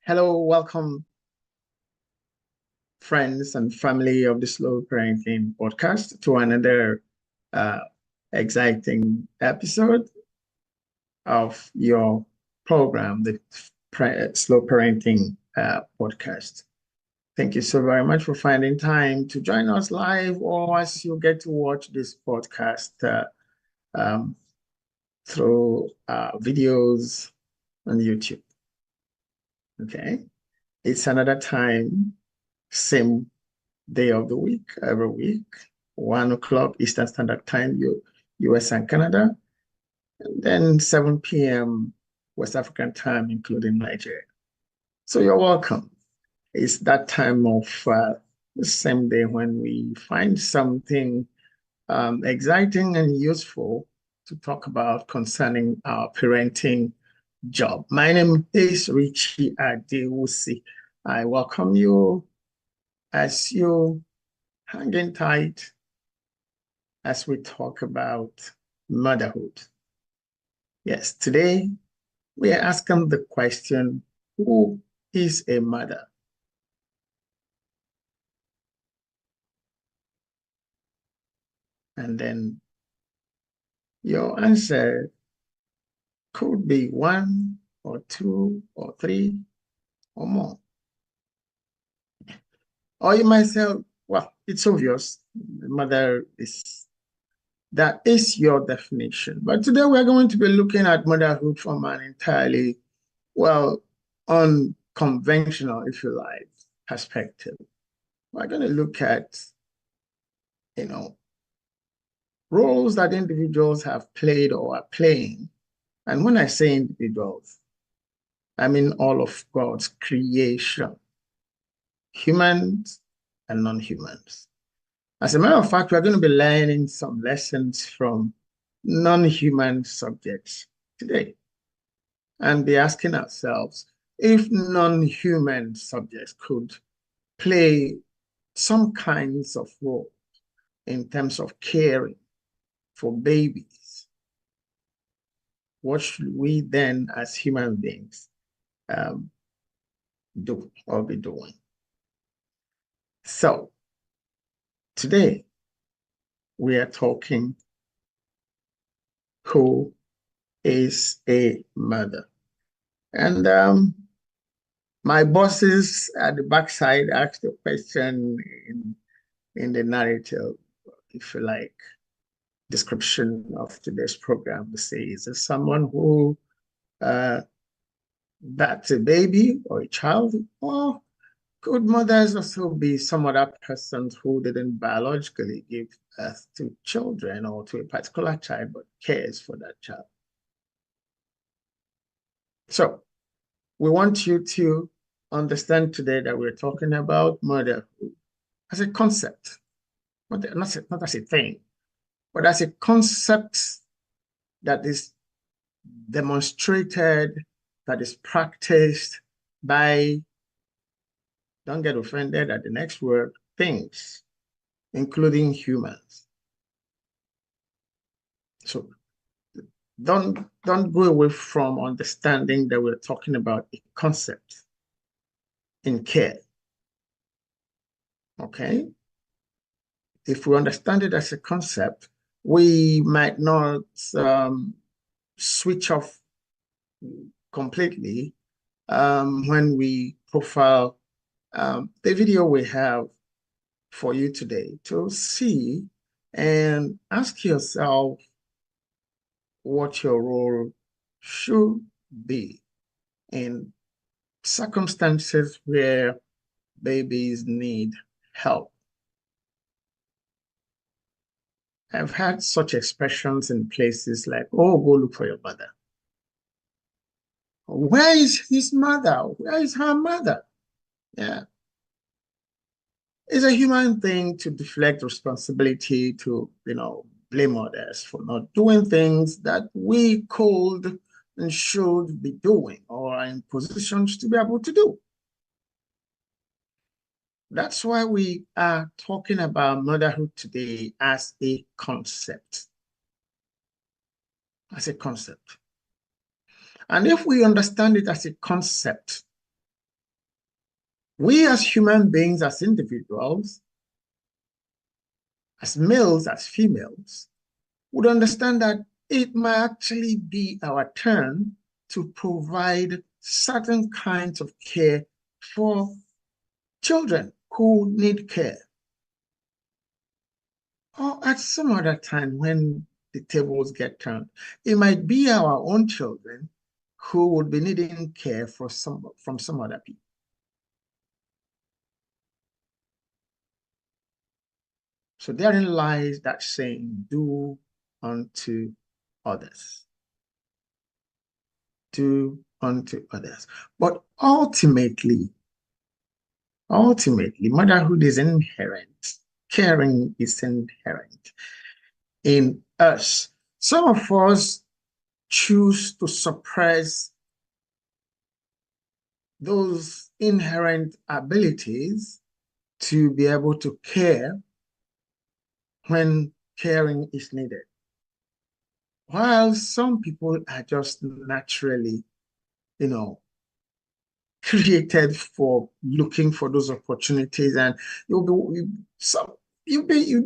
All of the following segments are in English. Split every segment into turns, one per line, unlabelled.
Hello, welcome, friends and family of the Slow Parenting podcast, to another uh, exciting episode of your program, the Slow Parenting podcast. Thank you so very much for finding time to join us live, or as you get to watch this podcast um, through videos on YouTube. Okay, it's another time, same day of the week, every week, 1 o'clock Eastern Standard Time, US and Canada, and then 7 p.m. West African time, including Nigeria. So you're welcome. It's that time of the same day when we find something exciting and useful to talk about concerning our parenting job. My name is Richie Adewusi. I welcome you as you hanging tight as we talk about motherhood. Yes, today we are asking the question, who is a mother? And then your answer could be one or two or three or more. Or you might say, well, it's obvious, mother that is your definition. But today we're going to be looking at motherhood from an entirely, well, unconventional, if you like, perspective. We're going to look at, roles that individuals have played or are playing. And when I say individuals, I mean all of God's creation, humans and non-humans. As a matter of fact, we're going to be learning some lessons from non-human subjects today and be asking ourselves if non-human subjects could play some kinds of role in terms of caring for babies, what should we then as human beings do or be doing? So today we are talking who is a mother. And my bosses at the backside asked a question in the narrative, if you like, description of today's program. They say, is it someone who that's a baby or a child? Or could mothers also be some other person who didn't biologically give birth to children or to a particular child, but cares for that child? So we want you to understand today that we're talking about motherhood as a concept, not as a thing, but as a concept that is demonstrated, that is practiced by, don't get offended at the next word, things, including humans. So don't go away from understanding that we're talking about a concept in care. Okay? If we understand it as a concept, we might not switch off completely when we profile the video we have for you today to see and ask yourself what your role should be in circumstances where babies need help. I've had such expressions in places like, oh, go look for your mother. Where is his mother? Where is her mother? Yeah. It's a human thing to deflect responsibility, to, blame others for not doing things that we could and should be doing or are in positions to be able to do. That's why we are talking about motherhood today as a concept. As a concept. And if we understand it as a concept, We as human beings, as individuals, as males, as females, would understand that it might actually be our turn to provide certain kinds of care for children who need care. Or at some other time when the tables get turned, it might be our own children who would be needing care from some other people. So therein lies that saying, do unto others. Do unto others. But ultimately, motherhood is inherent. Caring is inherent in us. Some of us choose to suppress those inherent abilities to be able to care when caring is needed. While some people are just naturally, created for looking for those opportunities, and you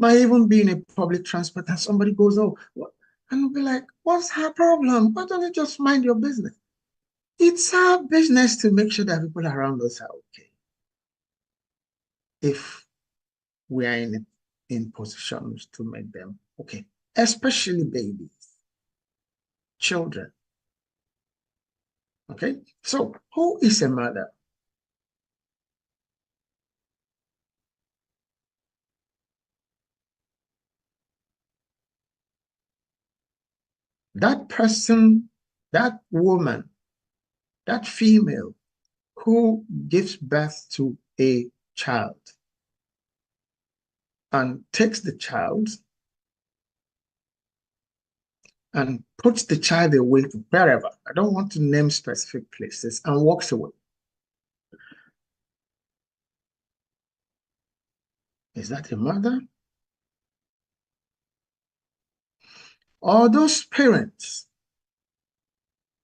might even be in a public transport and somebody goes, oh, what? And you'll be like, what's her problem? Why don't you just mind your business? It's our business to make sure that people around us are okay. If we are in positions to make them okay, especially babies, children. Okay, so who is a mother? That person, that woman, that female who gives birth to a child and takes the child and puts the child away to wherever, I don't want to name specific places, and walks away. Is that a mother? Or those parents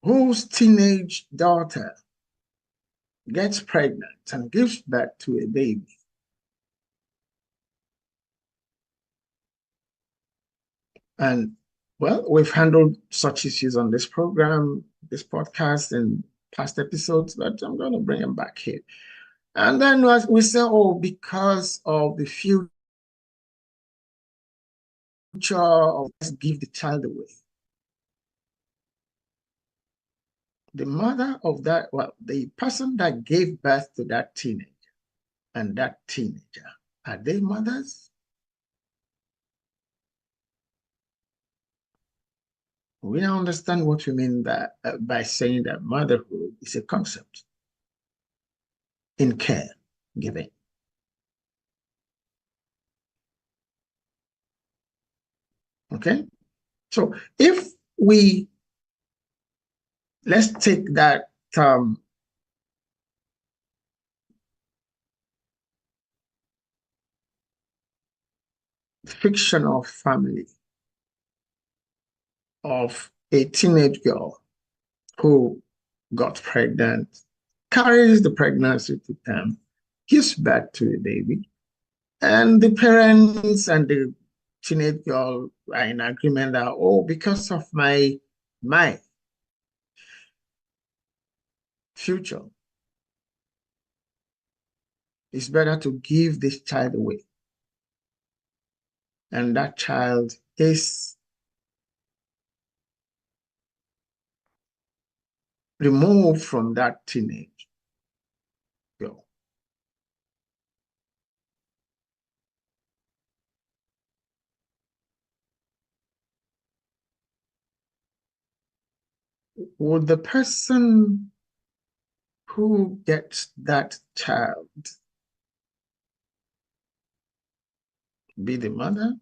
whose teenage daughter gets pregnant and gives birth to a baby? And well, we've handled such issues on this program, this podcast, and past episodes, but I'm going to bring them back here. And then we say, oh, because of the future of let's give the child away. The mother of that, well, the person that gave birth to that teenager and that teenager, are they mothers? We don't understand what we mean that, by saying that motherhood is a concept in care giving. Okay? So if we, let's take that fictional family of a teenage girl who got pregnant, carries the pregnancy to term, gives birth to a baby, and the parents and the teenage girl are in agreement that, oh, because of my future, it's better to give this child away. And that child is removed from that teenage girl. Would the person who gets that child be the mother?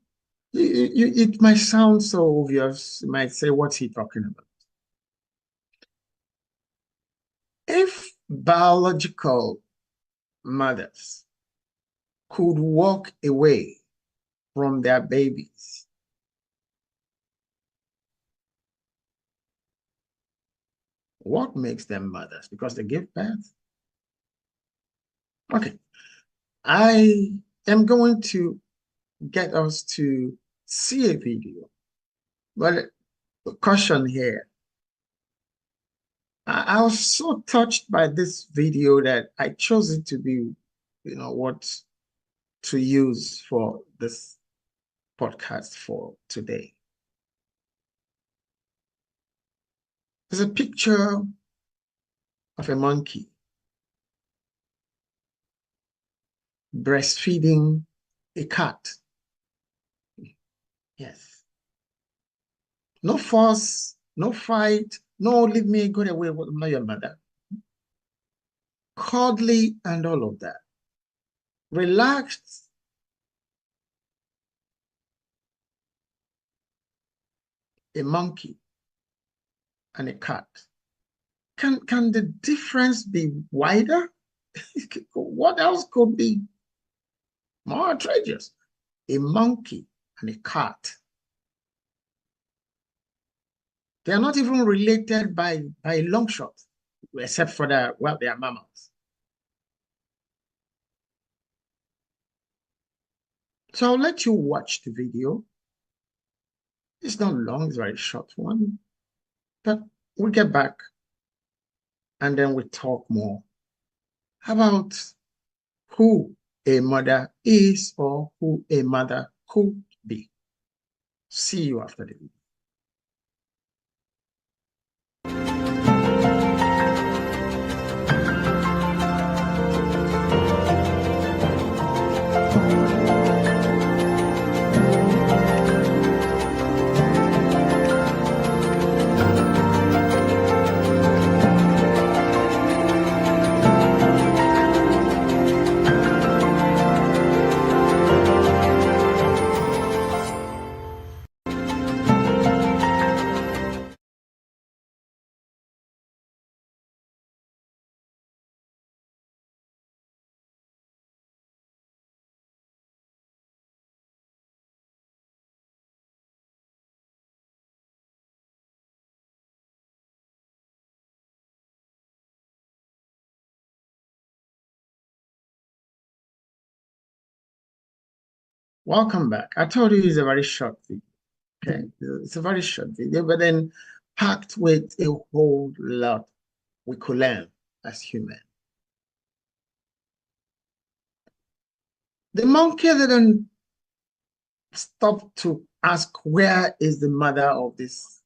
It might sound so obvious. You might say, what's he talking about? If biological mothers could walk away from their babies, what makes them mothers? Because they give birth? Okay. I am going to get us to see a video. But caution here. I was so touched by this video that I chose it to be, what to use for this podcast for today. There's a picture of a monkey breastfeeding a cat. Yes. No fuss, no fight, no leave me, go away, I'm not your mother. Cuddly and all of that. Relaxed. A monkey and a cat. Can the difference be wider? What else could be more outrageous? A monkey and a cat. They are not even related by a long shot, except for they are mammals. So I'll let you watch the video. It's not long, it's a very short one. But we'll get back and then we'll talk more about who a mother is or who a mother could be. See you after the video. Welcome back. I told you it's a very short video. Okay, it's a very short video, but then packed with a whole lot we could learn as humans. The monkey didn't stop to ask where is the mother of this.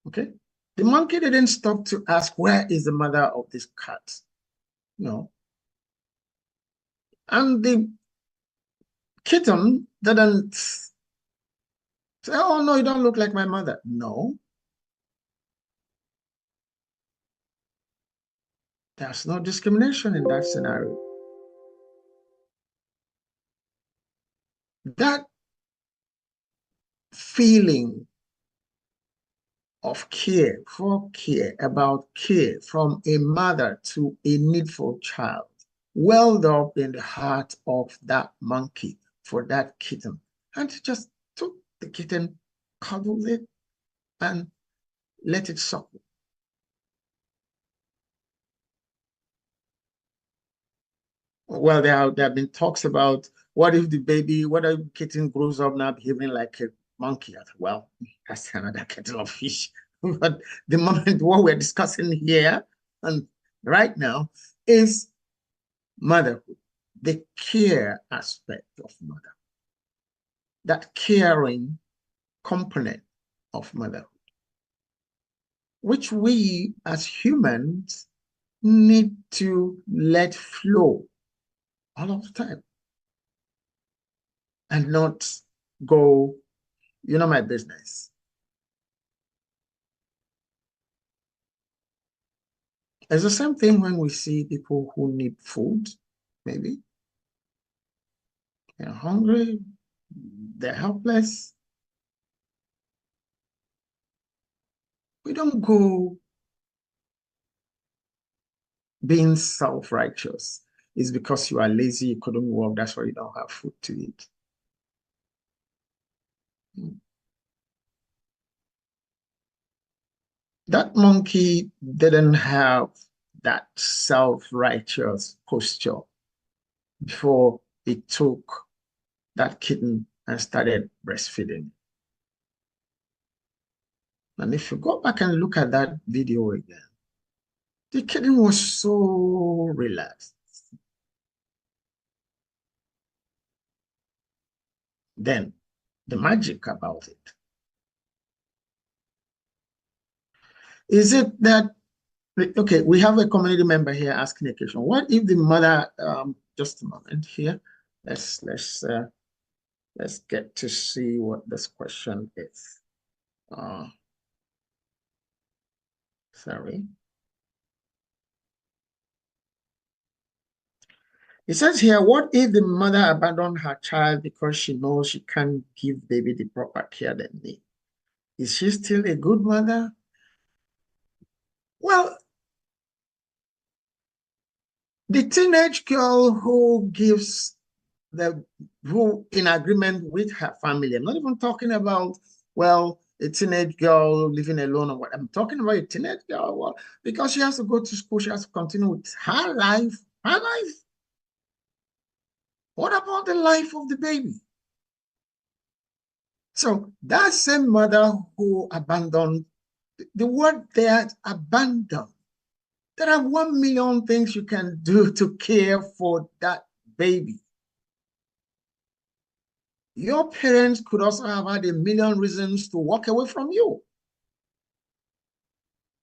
Okay, the monkey didn't stop to ask where is the mother of this cat. No, and the kitten didn't say, "Oh no, you don't look like my mother." No, there's no discrimination in that scenario. That feeling of care, about care from a mother to a needful child, welled up in the heart of that monkey for that kitten. And just took the kitten, cuddled it, and let it suckle. Well, there have been talks about what if the kitten grows up now behaving like a monkey? Well, that's another kettle of fish. But the moment what we're discussing here and right now is motherhood, the care aspect of motherhood, that caring component of motherhood, which we as humans need to let flow all of the time and not go, my business. It's the same thing when we see people who need food, maybe. They're hungry, they're helpless. We don't go being self-righteous. It's because you are lazy, you couldn't work, that's why you don't have food to eat. That monkey didn't have that self-righteous posture before it took that kitten and started breastfeeding. And if you go back and look at that video again, the kitten was so relaxed. Then the magic about it. Is it that, okay, we have a community member here asking a question. What if the mother, just a moment here, let's get to see what this question is. Sorry. It says here, what if the mother abandoned her child because she knows she can't give baby the proper care they need? Is she still a good mother? Well, the teenage girl who who in agreement with her family, I'm not even talking about, well, a teenage girl living alone or what. I'm talking about a teenage girl, well, because she has to go to school, she has to continue with her life. Her life. What about the life of the baby? So that same mother who abandoned, the word there, abandoned. There are 1 million things you can do to care for that baby. Your parents could also have had 1 million reasons to walk away from you,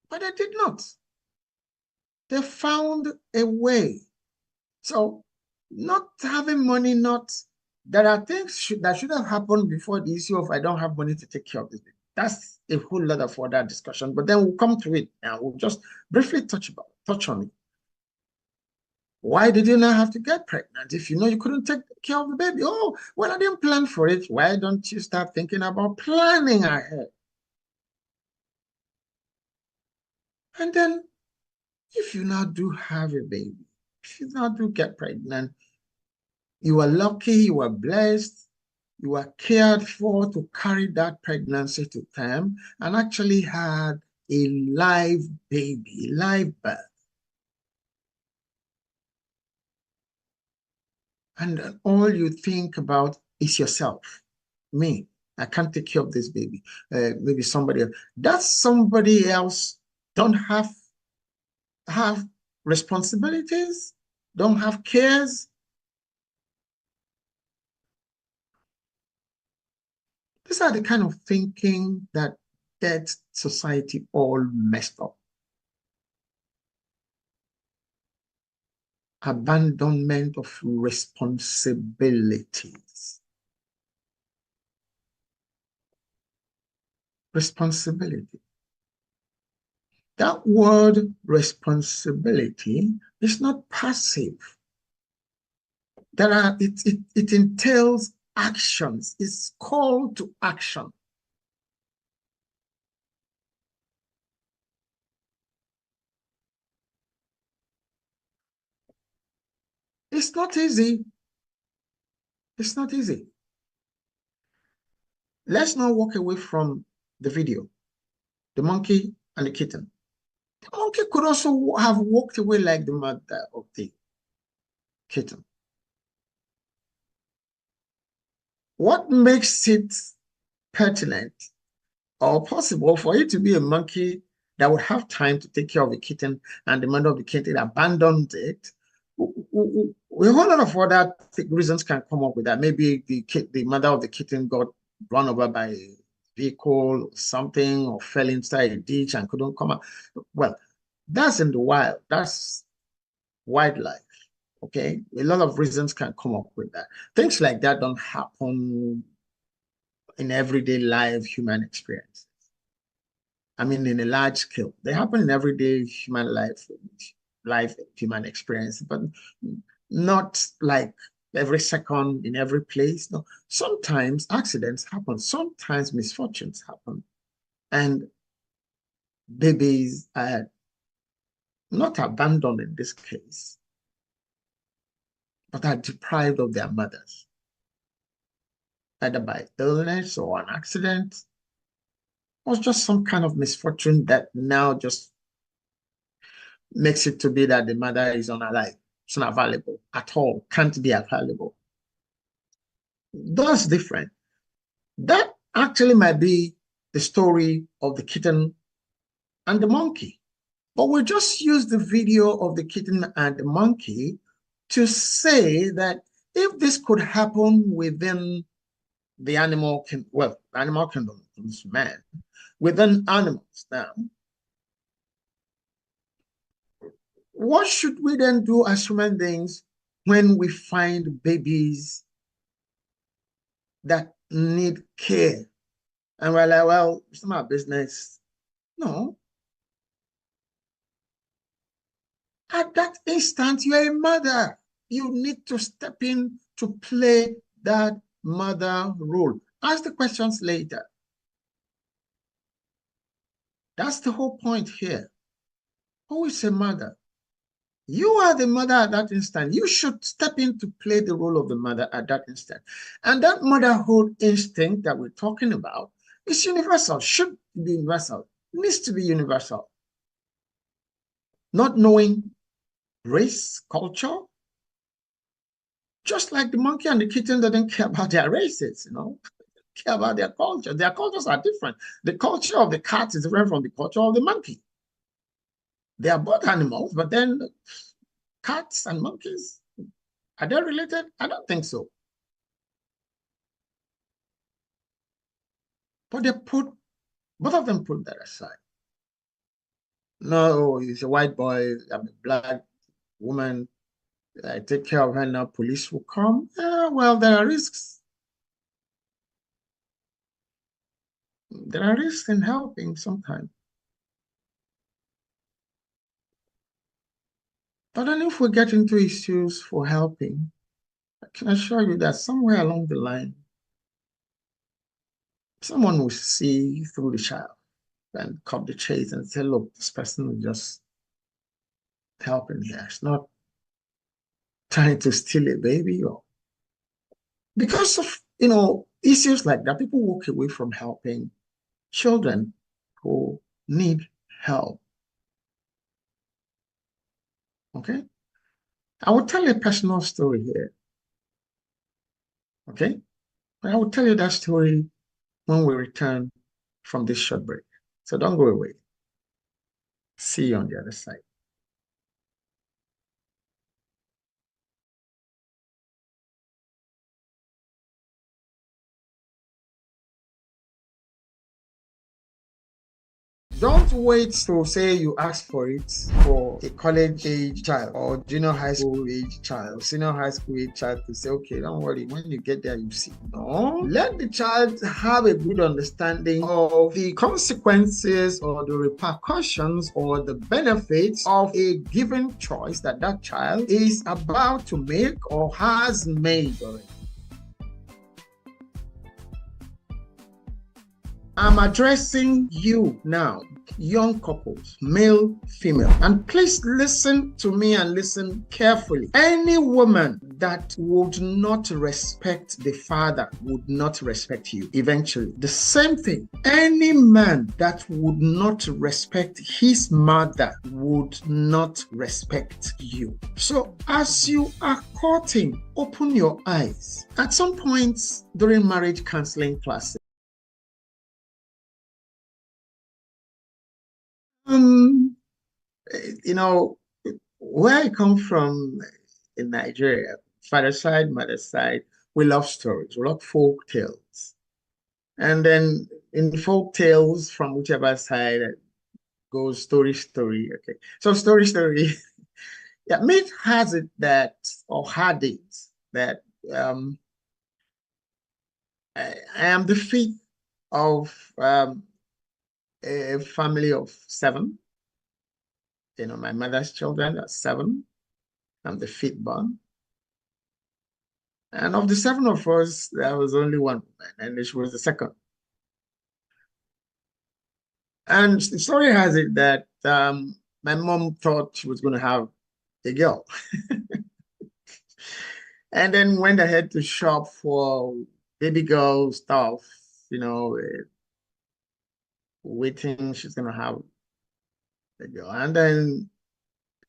but they did not. They found a way. So not having money, there are things that should have happened before the issue of I don't have money to take care of this baby. That's a whole lot of further discussion, but then we'll come to it and we'll just briefly touch on it. Why did you not have to get pregnant if you know you couldn't take care of the baby? Oh, well, I didn't plan for it. Why don't you start thinking about planning ahead? And then if you now do have a baby, if you now do get pregnant, you are lucky, you are blessed, you are cared for to carry that pregnancy to term and actually had a live baby, live birth. And all you think about is yourself. Me, I can't take care of this baby. Maybe somebody else. That somebody else don't have responsibilities, don't have cares. These are the kind of thinking that gets society all messed up. Abandonment of responsibilities. Responsibility. That word responsibility is not passive. It entails actions. It's call to action. It's not easy. It's not easy. Let's now walk away from the video, the monkey and the kitten. The monkey could also have walked away like the mother of the kitten. What makes it pertinent or possible for it to be a monkey that would have time to take care of a kitten and the mother of the kitten abandoned it? A whole lot of other reasons can come up with that. Maybe the mother of the kitten got run over by a vehicle or something, or fell inside a ditch and couldn't come out. Well, that's in the wild. That's wildlife. Okay, a lot of reasons can come up with that. Things like that don't happen in everyday life human experience. I mean, in a large scale, they happen in everyday human life human experience, but not like every second in every place. No, sometimes accidents happen, sometimes misfortunes happen, and babies are not abandoned in this case, but are deprived of their mothers, either by illness or an accident, or just some kind of misfortune that now just makes it to be that the mother is unalive. It's not available at all, can't be available. That's different. That actually might be the story of the kitten and the monkey. But we'll just use the video of the kitten and the monkey to say that if this could happen within the animal kingdom, well, animal kingdom is man, within animals now, what should we then do as human beings when we find babies that need care? And we're like, well, it's not my business. No. At that instant, you're a mother. You need to step in to play that mother role. Ask the questions later. That's the whole point here. Who is a mother? You are the mother at that instant. You should step in to play the role of the mother at that instant. And that motherhood instinct that we're talking about is universal, should be universal, needs to be universal. Not knowing race, culture, just like the monkey and the kitten didn't care about their races, care about their culture. Their cultures are different. The culture of the cat is different from the culture of the monkey. They are both animals, but then cats and monkeys, are they related? I don't think so. But both of them put that aside. No, he's a white boy, I'm a black woman, I take care of her now, police will come. Well, there are risks. There are risks in helping sometimes. But then if we get into issues for helping, I can assure you that somewhere along the line, someone will see through the child and cut the chase and say, look, this person is just helping here. It's not trying to steal a baby. Or because of, issues like that, people walk away from helping children who need help. Okay? I will tell you a personal story here. Okay? I will tell you that story when we return from this short break. So don't go away. See you on the other side. Don't wait to say you ask for it for a college age child or junior high school age child, senior high school age child to say, okay, don't worry, when you get there, you see. No, let the child have a good understanding of the consequences or the repercussions or the benefits of a given choice that that child is about to make or has made already. I'm addressing you now, young couples, male, female, and please listen to me and listen carefully. Any woman that would not respect the father would not respect you eventually. The same thing, any man that would not respect his mother would not respect you. So as you are courting, open your eyes. At some points during marriage counseling classes, where I come from in Nigeria, father side, mother side, we love stories, we love folk tales. And then in folk tales, from whichever side goes story. Okay. So story. Yeah, myth has it that, or had it that I am the fifth of a family of seven. My mother's children are seven. I'm the fifth born. And of the seven of us, there was only one woman, and she was the second. And the story has it that my mom thought she was going to have a girl. And then went ahead to shop for baby girl stuff, waiting she's going to have a girl. And then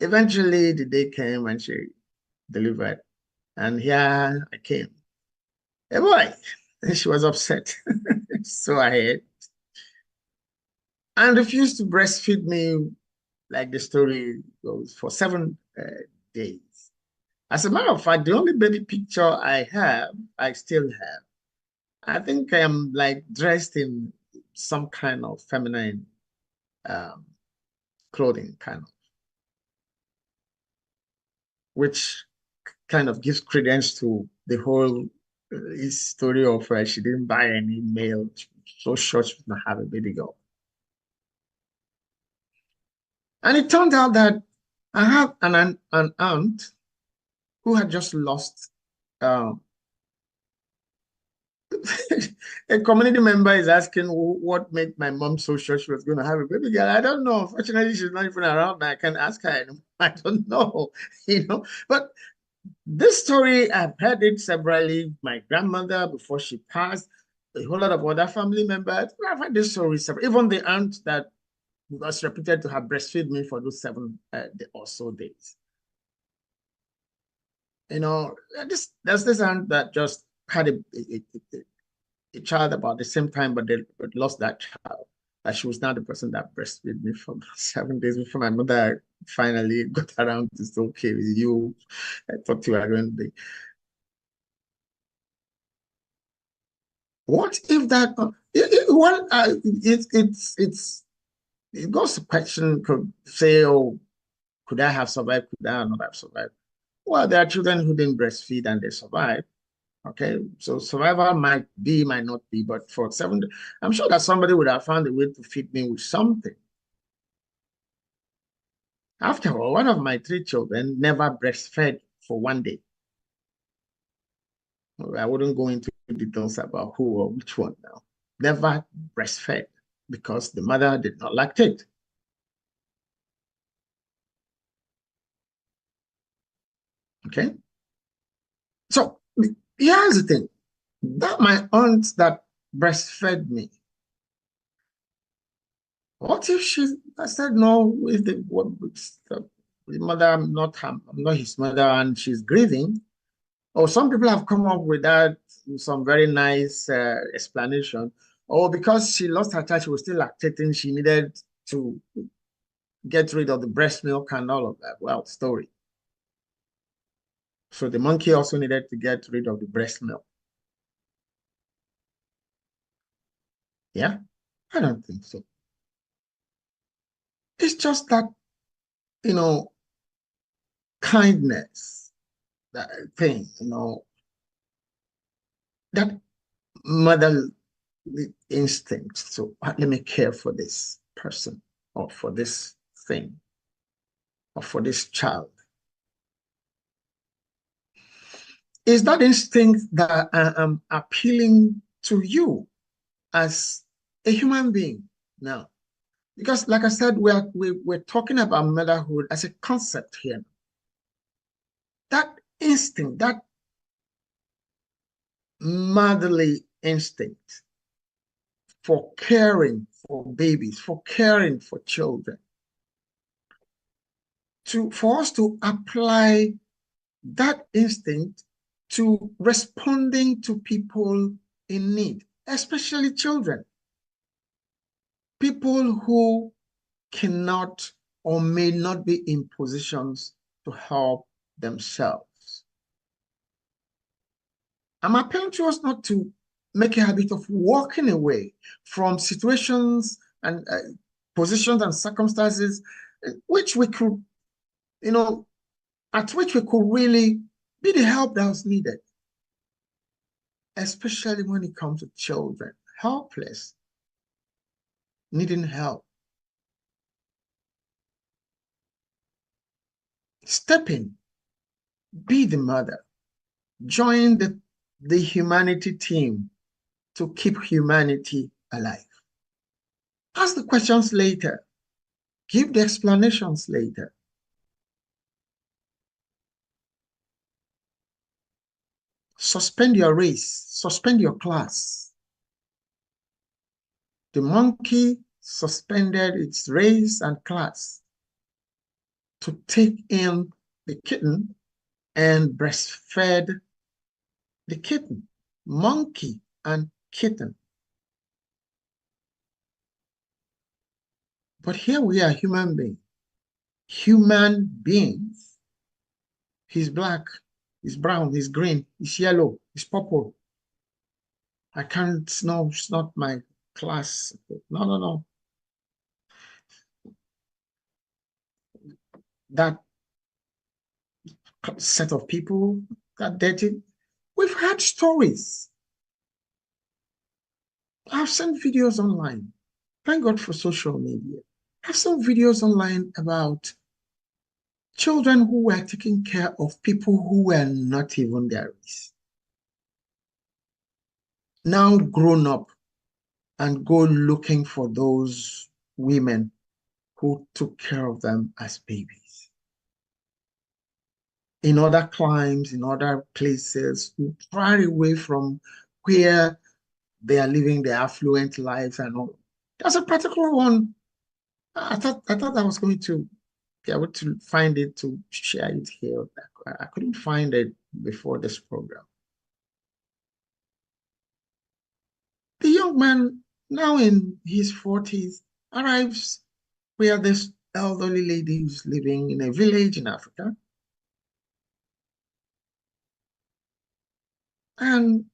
Eventually, the day came and she delivered. And here I came. Hey boy, she was upset. So I had and refused to breastfeed me like the story goes for 7 days. As a matter of fact, the only baby picture I still have. I think I am like dressed in some kind of feminine um, clothing, kind of, which kind of gives credence to the whole story of she didn't buy any male, so short she didn't have a baby girl. And it turned out that I have an aunt who had just lost um, a community member is asking what made my mom so sure she was going to have a baby girl. I don't know. Fortunately, she's not even around. I can ask her anymore. I don't know, But this story, I've heard it severally. My grandmother, before she passed, a whole lot of other family members. I've heard this story several. Even the aunt that was reputed to have breastfed me for those 7 or so days. There's this aunt that just had a child about the same time, but they lost that child. She was now the person that breastfed me for 7 days before my mother finally got around to say, okay with you. I thought you were going to be. What if that? It goes to question. Could say, oh, could I have survived? Could I not have survived? Well, there are children who didn't breastfeed and they survived. Okay, so survival might be, might not be, but for 7, I'm sure that somebody would have found a way to feed me with something. After all, one of my 3 children never breastfed for one day. I wouldn't go into details about who or which one now. Never breastfed because the mother did not lactate. Okay, so here's the thing: that my aunt that breastfed me. What if I said no, if the mother, I'm not his mother, and she's grieving. Or some people have come up with that, some very nice explanation. Or because she lost her child, she was still lactating, she needed to get rid of the breast milk and all of that. Well, story. So the monkey also needed to get rid of the breast milk. Yeah? I don't think so. It's just that, you know, kindness, that thing, that motherly instinct. So let me care for this person or for this thing or for this child. Is that instinct that I am appealing to you as a human being now? Because, like I said, we're talking about motherhood as a concept here. That instinct, that motherly instinct for caring for babies, for caring for children, for us to apply that instinct to responding to people in need, especially children, people who cannot or may not be in positions to help themselves. I'm appealing to us not to make a habit of walking away from situations and positions and circumstances which we could, at which we could really be the help that was needed, especially when it comes to children, helpless, needing help. Step in, be the mother, join the humanity team to keep humanity alive. Ask the questions later, give the explanations later. Suspend your race, suspend your class. The monkey suspended its race and class to take in the kitten and breastfed the kitten, monkey and kitten. But here we are, human beings. He's black, he's brown, he's green, he's yellow, he's purple. I can't, no, it's not my class. No, no, no. That set of people, that dirty, we've had stories. I've seen videos online. Thank God for social media. I've seen videos online about children who were taking care of people who were not even their race. Now grown up and go looking for those women who took care of them as babies. In other climes, in other places, far away from where they are living their affluent lives and all. There's a particular one. I thought I was going to be able to find it to share it here. I couldn't find it before this program. The young man, now in his 40s, arrives where this elderly lady who's living in a village in Africa. And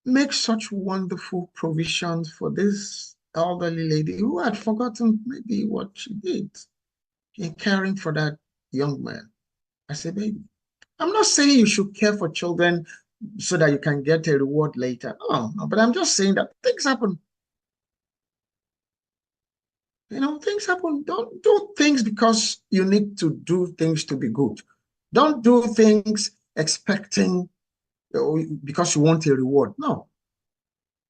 makes such wonderful provisions for this elderly lady who had forgotten maybe what she did in caring for that young man as a baby. I'm not saying you should care for children so that you can get a reward later. No, but I'm just saying that things happen. You know, things happen. Don't do things because you need to do things to be good. Don't do things expecting because you want a reward. No.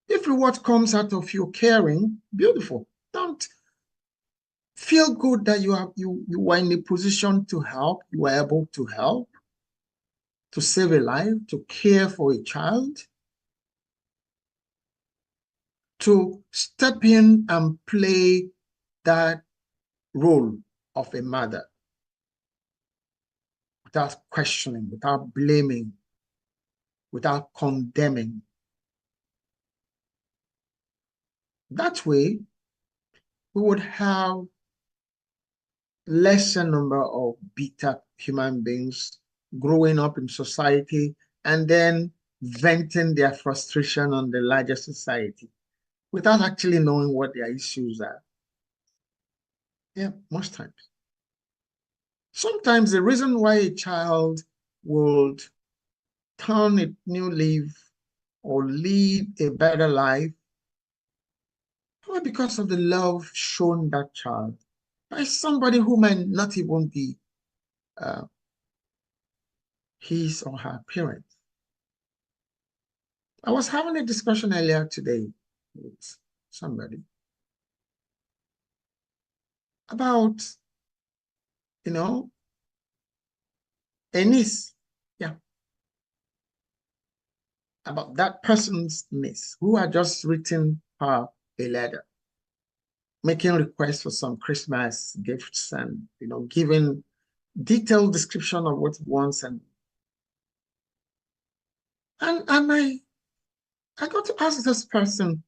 If reward comes out of you caring, beautiful. Don't feel good that you were in a position to help, you were able to help, to save a life, to care for a child, to step in and play that role of a mother without questioning, without blaming, without condemning. That way, we would have lesser number of bitter human beings growing up in society and then venting their frustration on the larger society without actually knowing what their issues are. Yeah, most times. Sometimes the reason why a child would turn a new leaf or lead a better life, probably because of the love shown that child by somebody who might not even be his or her parent. I was having a discussion earlier today with somebody about, a niece. Yeah. About that person's niece who had just written her a letter, making requests for some Christmas gifts and, giving detailed description of what he wants. And I got to ask this person,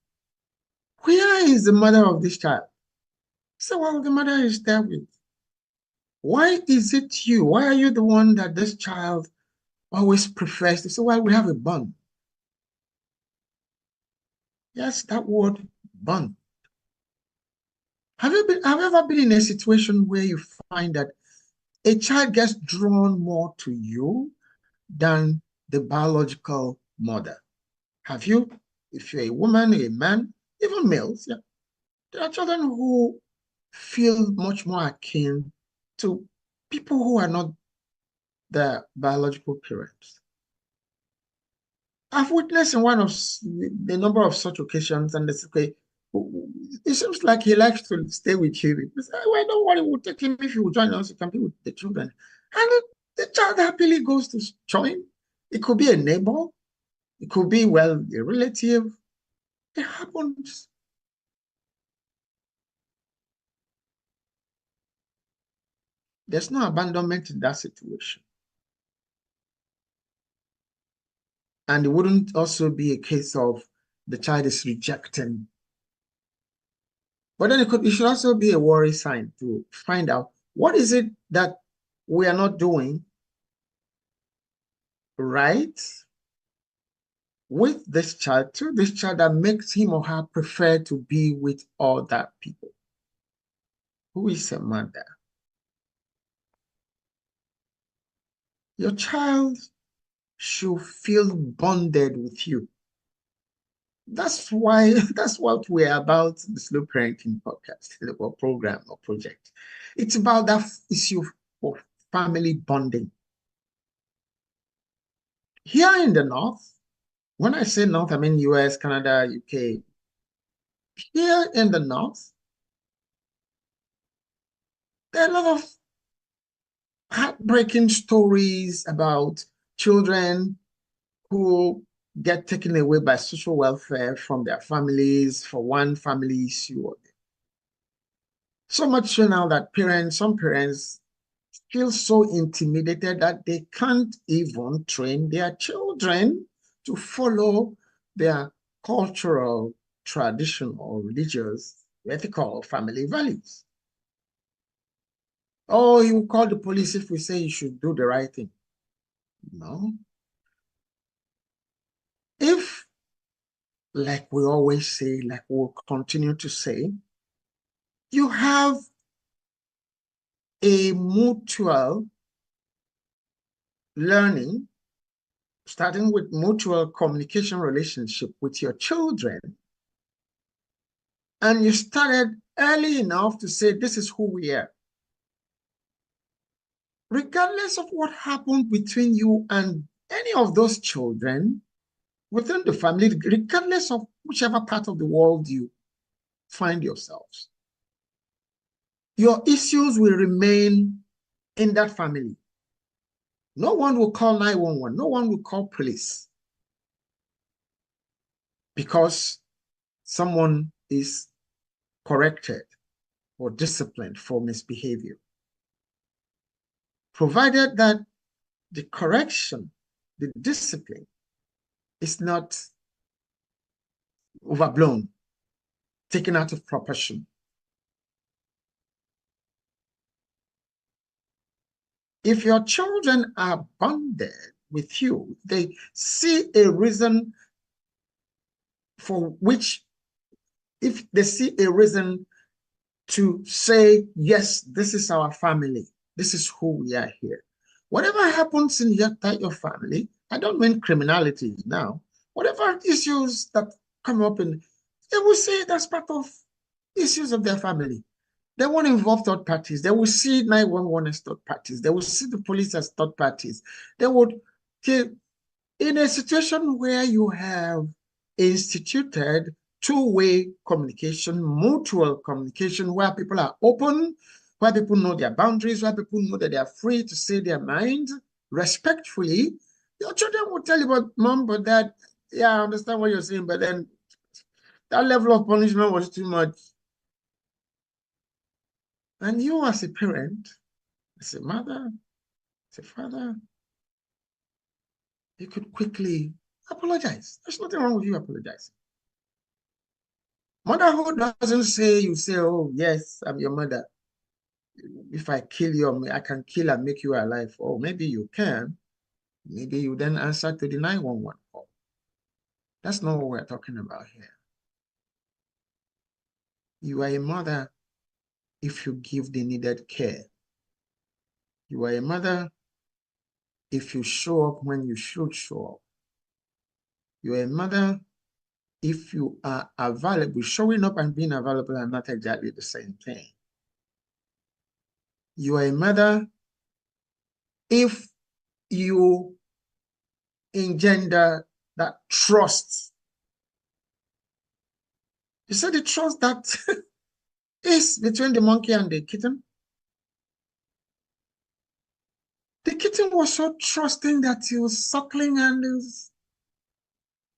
where is the mother of this child? So, well, the mother is there with. Why is it you? Why are you the one that this child always prefers to say, well, we have a bond? Yes, that word bond. Have you ever been in a situation where you find that a child gets drawn more to you than the biological mother? Have you? If you're a woman, a man, even males, yeah. There are children who feel much more akin to people who are not their biological parents. I've witnessed in one of the number of such occasions, and it's okay. It seems like he likes to stay with you. He said, well, don't worry, we'll take him if he will join us. He can be with the children. And the child happily goes to join. It could be a neighbor. It could be, well, a relative. It happens. There's no abandonment in that situation. And it wouldn't also be a case of the child is rejecting. But then it should also be a worry sign to find out what is it that we are not doing right with this child, to this child, that makes him or her prefer to be with other people. Who is a mother? Your child should feel bonded with you. That's why, that's what we're about, the Slow Parenting podcast or program or project. It's about that issue of family bonding. Here in the North, when I say North, I mean US, Canada, UK. Here in the North, there are a lot of heartbreaking stories about children who get taken away by social welfare from their families for one family issue or the. So much so now that some parents feel so intimidated that they can't even train their children to follow their cultural, traditional, religious, ethical family values. Oh, he will call the police if we say you should do the right thing. No. If, like we always say, like we'll continue to say, you have a mutual learning, starting with mutual communication relationship with your children, and you started early enough to say, this is who we are. Regardless of what happened between you and any of those children within the family, regardless of whichever part of the world you find yourselves, your issues will remain in that family. No one will call 911. No one will call police because someone is corrected or disciplined for misbehavior. Provided that the correction, the discipline is not overblown, taken out of proportion. If your children are bonded with you, they see a reason for which, if they see a reason to say, yes, this is our family, this is who we are here. Whatever happens in your family, I don't mean criminality now, whatever issues that come up in, they will say that's part of issues of their family. They won't involve third parties. They will see 911 as third parties. They will see the police as third parties. They would, in a situation where you have instituted two-way communication, mutual communication, where people are open, where people know their boundaries, where people know that they are free to say their mind respectfully, your children will tell you, but mom, but dad, yeah, I understand what you're saying, but then that level of punishment was too much. And you as a parent, as a mother, as a father, you could quickly apologize. There's nothing wrong with you apologizing. Motherhood doesn't say you say, oh, yes, I'm your mother. If I kill you, I can kill and make you alive. Oh, maybe you can. Maybe you then answer to the 911 call. That's not what we're talking about here. You are a mother if you give the needed care. You are a mother if you show up when you should show up. You are a mother if you are available. Showing up and being available are not exactly the same thing. You are a mother if you engender that trust. You see the trust that is between the monkey and the kitten? The kitten was so trusting that he was suckling and he was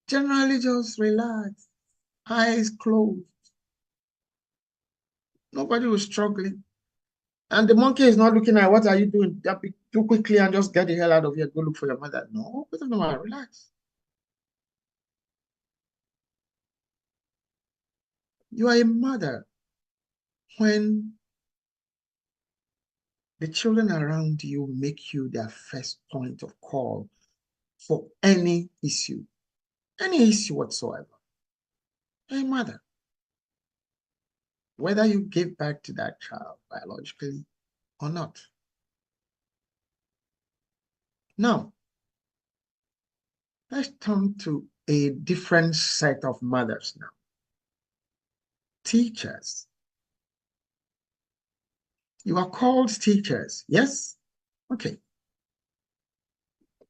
generally just relaxed, eyes closed. Nobody was struggling. And the monkey is not looking at what are you doing? Too quickly and just get the hell out of here. Go look for your mother. No, relax. You are a mother when the children around you make you their first point of call for any issue whatsoever. You're a mother. Whether you give birth to that child biologically or not. Now, let's turn to a different set of mothers now. Teachers. You are called teachers, yes? Okay.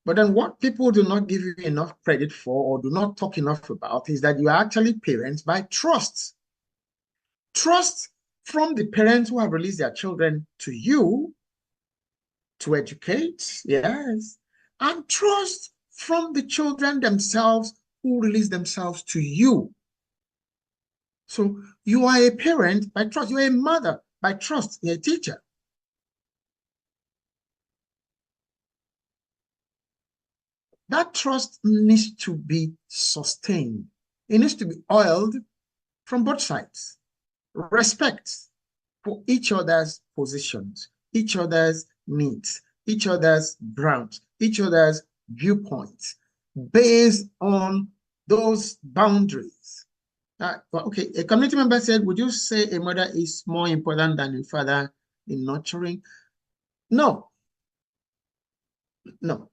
But then what people do not give you enough credit for or do not talk enough about is that you are actually parents by trust. Trust from the parents who have released their children to you to educate, yes, and trust from the children themselves who release themselves to you. So you are a parent by trust. You are a mother by trust. You're a teacher. That trust needs to be sustained. It needs to be oiled from both sides. Respect for each other's positions, each other's needs, each other's grounds, each other's viewpoints, based on those boundaries. Okay, a community member said, would you say a mother is more important than a father in nurturing? No, no.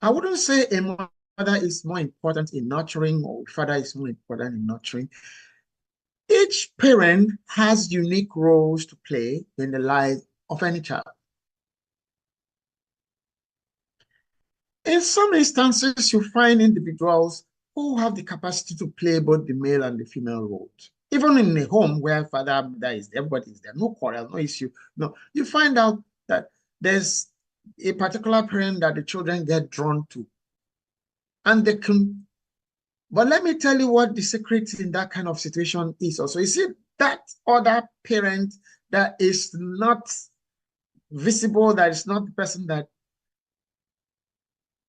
I wouldn't say a mother is more important in nurturing or a father is more important in nurturing. Each parent has unique roles to play in the life of any child. In some instances, you find individuals who have the capacity to play both the male and the female roles. Even in a home where father and mother is there, everybody is there, no quarrel, no issue. No, you find out that there's a particular parent that the children get drawn to. And they can, but let me tell you what the secret in that kind of situation is also. You see, that other parent that is not visible, that is not the person that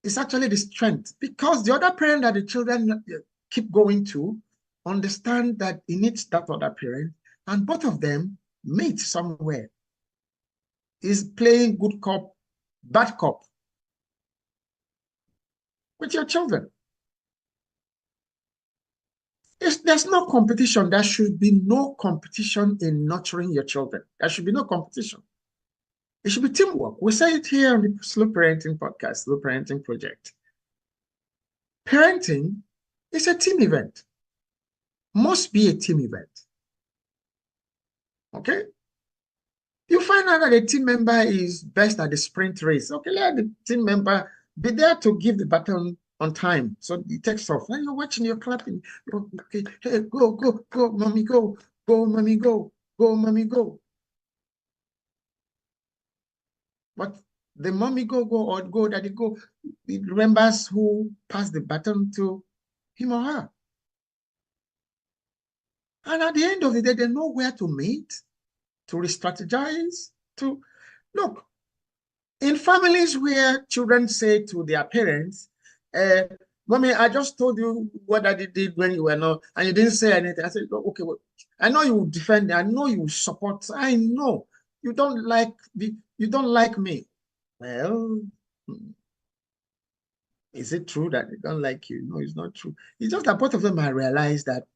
is actually the strength, because the other parent that the children keep going to understand that he needs that other parent, and both of them meet somewhere. Is playing good cop, bad cop with your children. There's no competition. There should be no competition in nurturing your children. There should be no competition. It should be teamwork. We say it here on the Slow Parenting podcast, Slow Parenting Project. Parenting is a team event. Must be a team event. Okay? You find out that a team member is best at the sprint race. Okay, let the team member be there to give the baton on time. So it takes off. And you're watching, you're clapping. Okay, hey, go, go, go, mommy, go, mommy, go, mommy, go. But the mommy go, or go, daddy go, it remembers who passed the baton to him or her. And at the end of the day, they know where to meet, to re-strategize, to look. In families where children say to their parents, Mommy, I just told you what Daddy did when you were not, and you didn't say anything. I said, oh, okay, well, I know you defend, I know you support, I know you don't like me. Well, is it true that they don't like you? No, it's not true. It's just that both of them have realized that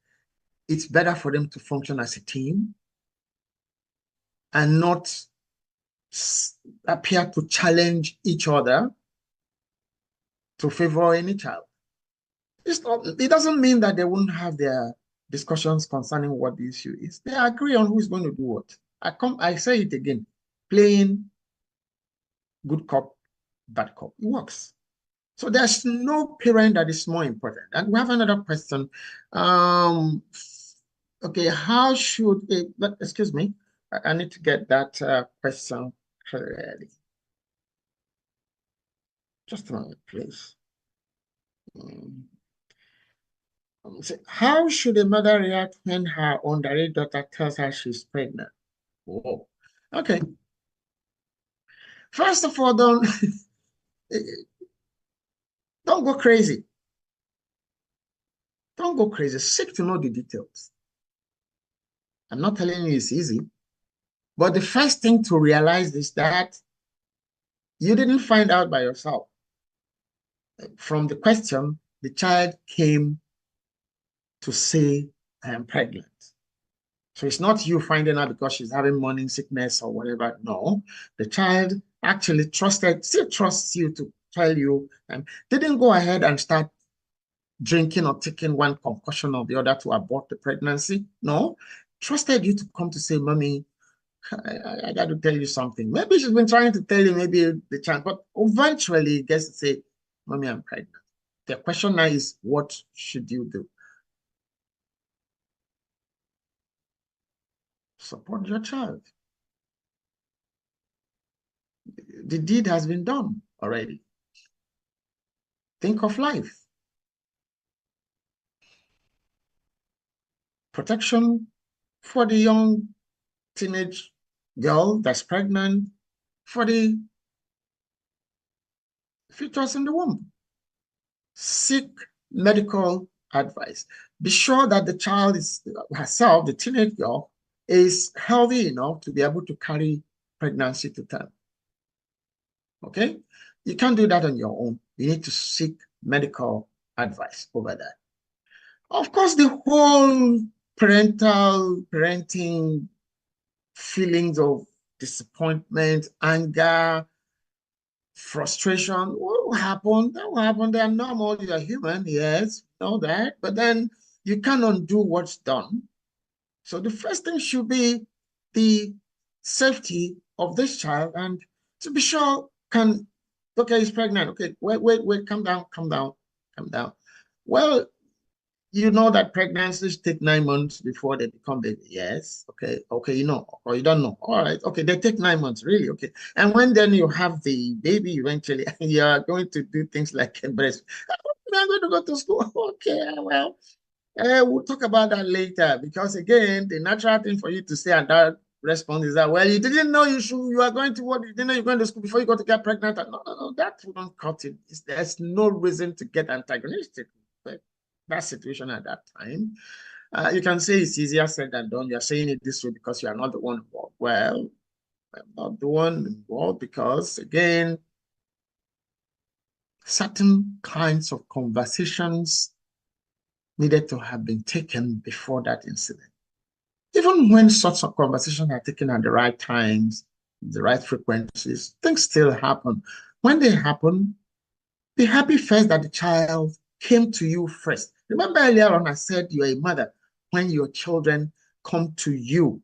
it's better for them to function as a team and not appear to challenge each other to favor any child. It doesn't mean that they won't have their discussions concerning what the issue is. They agree on who's going to do what. I say it again, playing good cop, bad cop. It works. So there's no parent that is more important. And we have another question. Okay, how should excuse me, I need to get that question clearly. Just a moment, please. How should a mother react when her underage daughter tells her she's pregnant? Whoa. Okay. First of all, don't go crazy. Don't go crazy. Seek to know the details. I'm not telling you it's easy, but the first thing to realize is that you didn't find out by yourself. From the question, the child came to say, I am pregnant. So it's not you finding out because she's having morning sickness or whatever. No, the child actually still trusts you to tell you, and didn't go ahead and start drinking or taking one concoction or the other to abort the pregnancy. No, trusted you to come to say, Mommy, I got to tell you something. Maybe she's been trying to tell you, maybe the child, but eventually it gets to say, Mommy, I'm pregnant. The question now is, what should you do? Support your child. The deed has been done already. Think of life. Protection for the young teenage girl that's pregnant, for the fetus in the womb. Seek medical advice. Be sure that the child is herself, the teenage girl, is healthy enough to be able to carry pregnancy to term. Okay? You can't do that on your own. You need to seek medical advice over that. Of course, the whole parenting feelings of disappointment, anger, frustration will happen. That will happen. They are normal. You are human. Yes, know that. But then you can't undo what's done. So the first thing should be the safety of this child and to be sure okay, he's pregnant. Okay, wait, calm down, calm down, calm down. Well, you know that pregnancies take 9 months before they become baby. Yes. Okay, you know, or you don't know. All right. Okay, they take 9 months, really. Okay. And when then you have the baby eventually, you are going to do things like breast. I'm going to go to school. Okay, well, we'll talk about that later because again, the natural thing for you to say and that response is that, well, you didn't know you are going to what, you didn't know you're going to school before you got to get pregnant. No, that wouldn't cut it. There's no reason to get antagonistic with that situation at that time. You can say it's easier said than done. You're saying it this way because you are not the one involved. Well, I'm not the one involved because again, certain kinds of conversations needed to have been taken before that incident. Even when such conversations are taken at the right times, the right frequencies, things still happen. When they happen, be happy first that the child came to you first. Remember earlier on, I said you're a mother. When your children come to you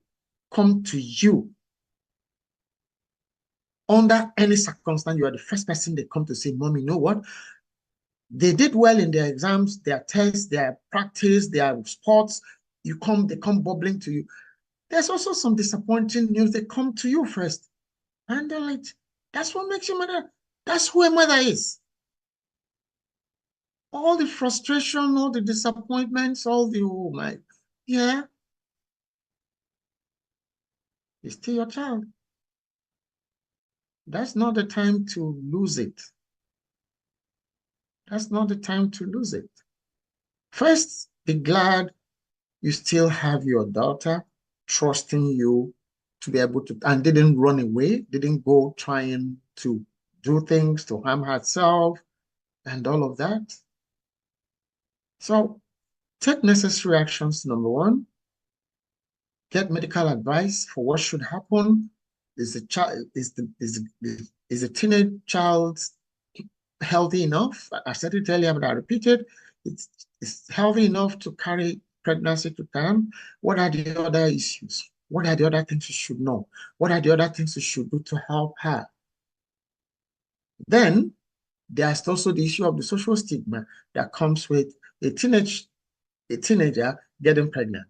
under any circumstance, you are the first person they come to say, Mommy, you know what? They did well in their exams, their tests, their practice, their sports. They come bubbling to you. There's also some disappointing news. They come to you first. Handle it. That's what makes you mother. That's who a mother is. All the frustration, all the disappointments, all the, oh my, yeah, it's still your child. That's not the time to lose it. That's not the time to lose it. First, be glad you still have your daughter trusting you to be able to, and didn't run away, didn't go trying to do things to harm herself and all of that. So take necessary actions. Number one, get medical advice for what should happen. Is the teenage child healthy enough? I said it earlier, but I repeat it. It's healthy enough to carry pregnancy to term. What are the other issues? What are the other things you should know? What are the other things you should do to help her? Then there's also the issue of the social stigma that comes with a teenager getting pregnant.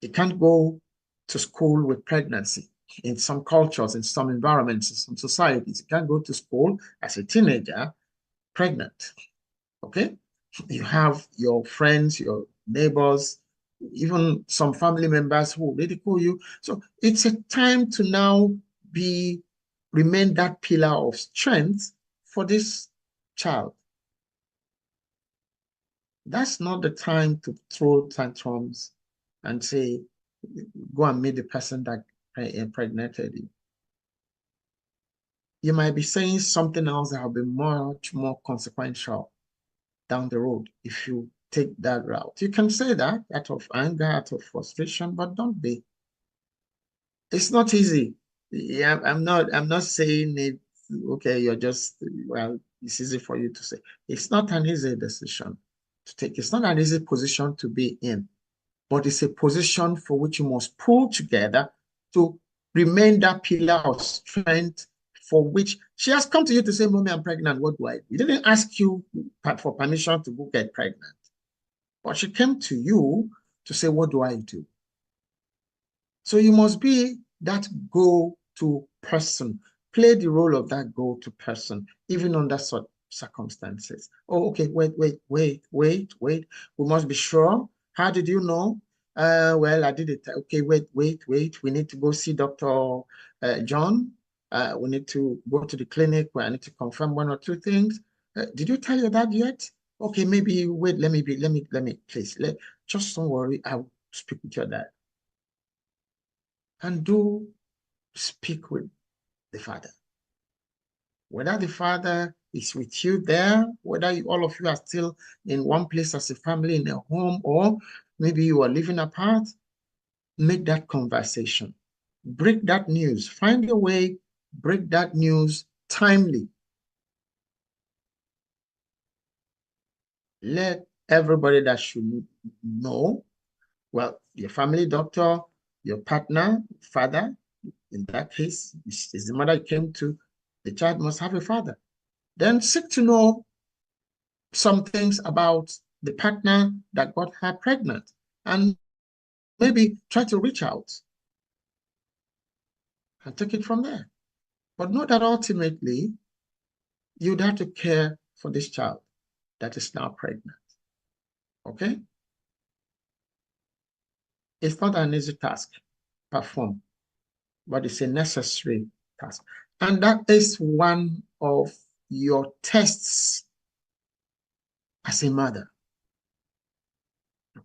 You can't go to school with pregnancy. In some cultures, in some environments, in some societies, you can't go to school as a teenager pregnant. Okay? You have your friends, your neighbors, even some family members who ridicule you. So it's a time to now remain that pillar of strength for this child. That's not the time to throw tantrums and say, go and meet the person that impregnated you. You might be saying something else that will be much more consequential down the road if you take that route. You can say that out of anger, out of frustration, but don't be. It's not easy. Yeah, I'm not saying it, okay, you're just, well, it's easy for you to say. It's not an easy decision to take. It's not an easy position to be in, but it's a position for which you must pull together to remain that pillar of strength for which she has come to you to say, Mommy, I'm pregnant. What do I do? He didn't ask you for permission to go get pregnant, but she came to you to say, what do I do? So you must be that go-to person. Play the role of that go-to person, even under such circumstances. Oh, okay, wait. We must be sure. How did you know? Well, I did it. Okay, wait. We need to go see Dr. John. We need to go to the clinic where I need to confirm one or two things. Did you tell your dad yet? Okay, maybe wait, please. Just don't worry. I'll speak with your dad. And do speak with the Father. Whether the Father is with you there, whether all of you are still in one place as a family in a home, or maybe you are living apart, make that conversation. Break that news. Find a way, break that news timely. Let everybody that should know, well, your family doctor, your partner, father, in that case, is the mother came to, the child must have a father. Then seek to know some things about the partner that got her pregnant and maybe try to reach out and take it from there. But know that ultimately, you'd have to care for this child that is now pregnant. Okay? It's not an easy task to perform, but it's a necessary task. And that is one of your tests as a mother.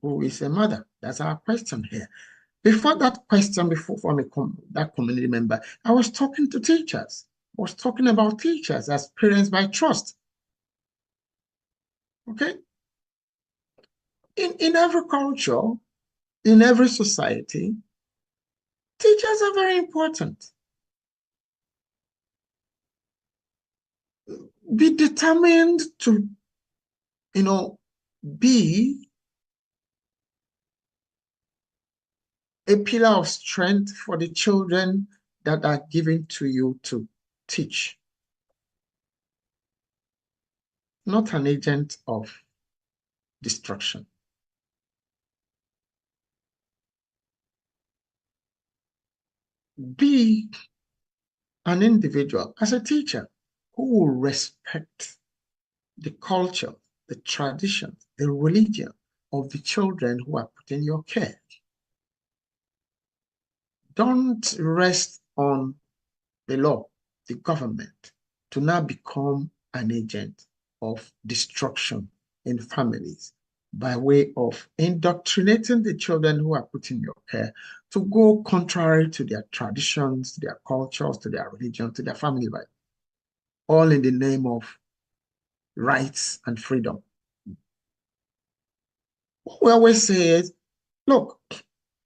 Who is a mother? That's our question here. Before that question, before from that community member, I was talking to teachers. I was talking about teachers as parents by trust. Okay? In every culture, in every society, teachers are very important. Be determined to, be a pillar of strength for the children that are given to you to teach. Not an agent of destruction. Be an individual as a teacher who will respect the culture, the tradition, the religion of the children who are put in your care. Don't rest on the law, the government, to now become an agent of destruction in families by way of indoctrinating the children who are put in your care to go contrary to their traditions, to their cultures, to their religion, to their family life, all in the name of rights and freedom. We always say, look,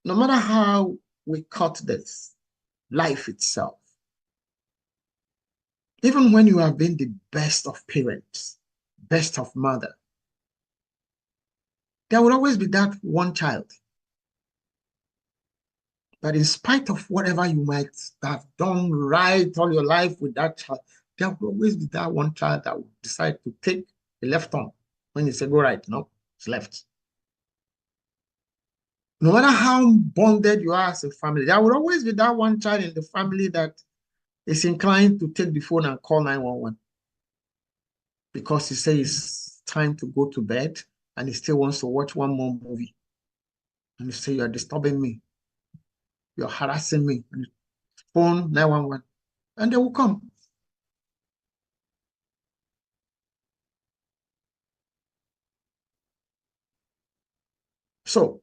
no matter how we cut this, life itself, even when you have been the best of parents, best of mother, there will always be that one child that in spite of whatever you might have done right all your life with that child, there will always be that one child that will decide to take the left turn. When you say go right, no, it's left. No matter how bonded you are as a family, there will always be that one child in the family that is inclined to take the phone and call 911 because he says it's time to go to bed and he still wants to watch one more movie. and you say, you're disturbing me, you're harassing me, and you phone 911, and they will come. So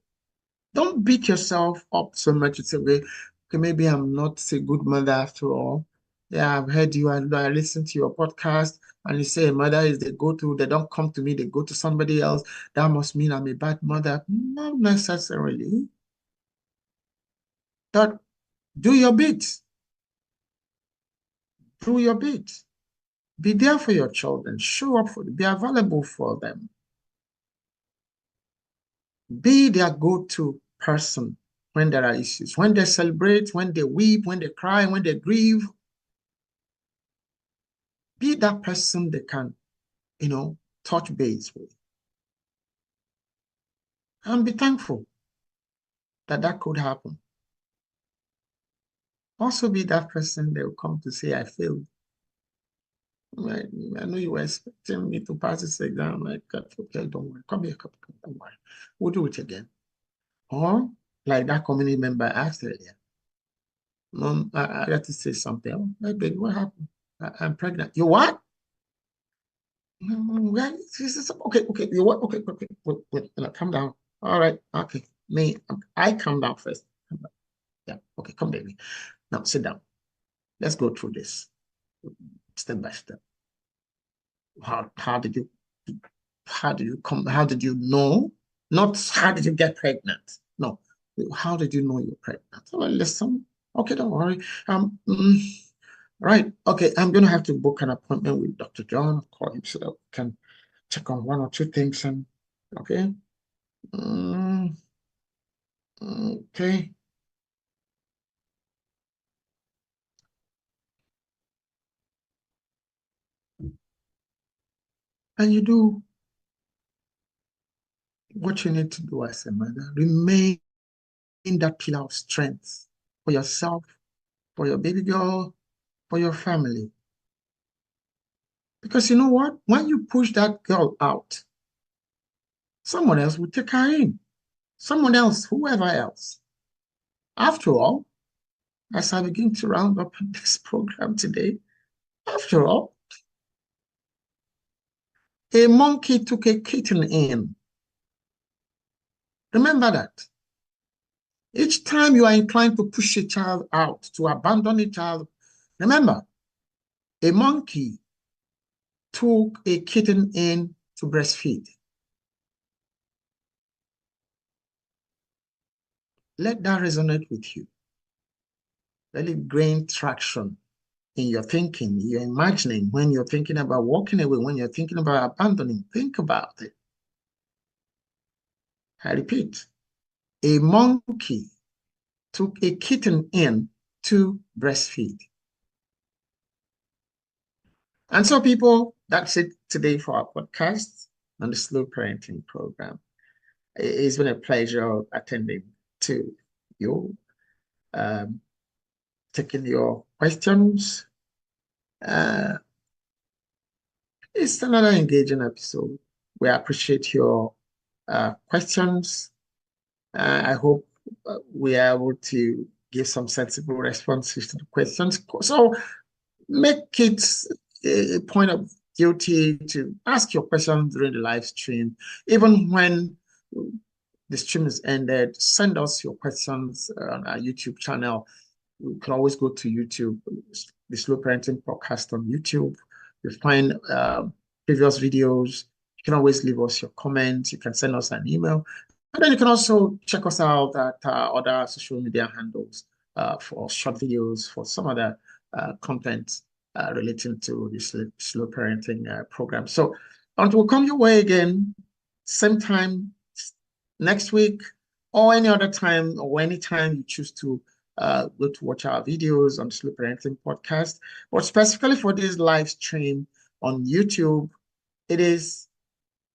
don't beat yourself up so much. It's a way, okay, maybe I'm not a good mother after all. Yeah, I've heard you, and I listened to your podcast, and you say a mother is they go to, they don't come to me, they go to somebody else. That must mean I'm a bad mother. Not necessarily. That do your bit. Do your bit. Be there for your children. Show up for them. Be available for them. Be their go-to person when there are issues. When they celebrate, when they weep, when they cry, when they grieve, be that person they can, touch base with. And be thankful that that could happen. Also be that person they will come to say, I failed. I know you were expecting me to pass this exam. Like, okay, don't worry. Come here, don't worry. We'll do it again. Or, like that community member asked earlier, Mom, I got to say something. Oh, hey, baby, what happened? I'm pregnant. You what? Well, okay, okay. You what? Okay, okay. Wait, calm down. All right, okay. I calm down first. Yeah, okay, come, baby. Now sit down. Let's go through this step by step. How did you how did you know? Not how did you get pregnant? No. How did you know you're pregnant? Well, listen. Okay, don't worry. Right. Okay, I'm gonna have to book an appointment with Dr. John. I'll call him so that we can check on one or two things and okay. Mm, okay. And you do what you need to do as a mother. Remain that pillar of strength for yourself, for your baby girl, for your family. Because you know what? When you push that girl out, someone else will take her in. Someone else, whoever else. After all, as I begin to round up this program today, after all, a monkey took a kitten in. Remember that. Each time you are inclined to push a child out, to abandon a child, remember, a monkey took a kitten in to breastfeed. Let that resonate with you. Let it gain traction in your thinking, you're imagining when you're thinking about walking away, when you're thinking about abandoning, think about it. I repeat, a monkey took a kitten in to breastfeed. And so, people, that's it today for our podcast on the Slow Parenting Program. It's been a pleasure attending to you, um, taking your questions. Uh, it's another engaging episode. We appreciate your questions. I hope we are able to give some sensible responses to the questions. So make it a point of duty to ask your questions during the live stream. Even when the stream is ended, send us your questions on our YouTube channel. You can always go to YouTube, the Slow Parenting Podcast on YouTube. You'll find previous videos. You can always leave us your comments. You can send us an email. And then you can also check us out at other social media handles for short videos, for some other content relating to the slow parenting program. So until we come your way again, same time next week, or any other time, or anytime you choose to go to watch our videos on the Slow Parenting Podcast. But specifically for this live stream on YouTube, it is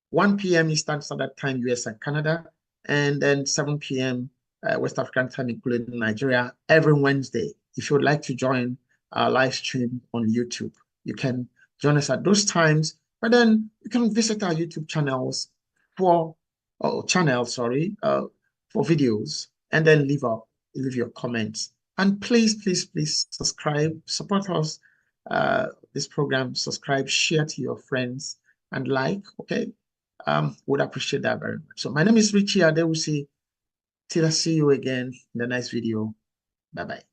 1 p.m. Eastern Standard Time, US and Canada, and then 7 p.m. West African time, including Nigeria, every Wednesday. If you would like to join our live stream on YouTube, you can join us at those times, but then you can visit our YouTube channels for for videos, and then leave your comments. And please subscribe, support us, this program, subscribe, share to your friends, and like, okay? Would appreciate that very much. So my name is Richie Adewusi. Till I see you again in the next video. Bye-bye.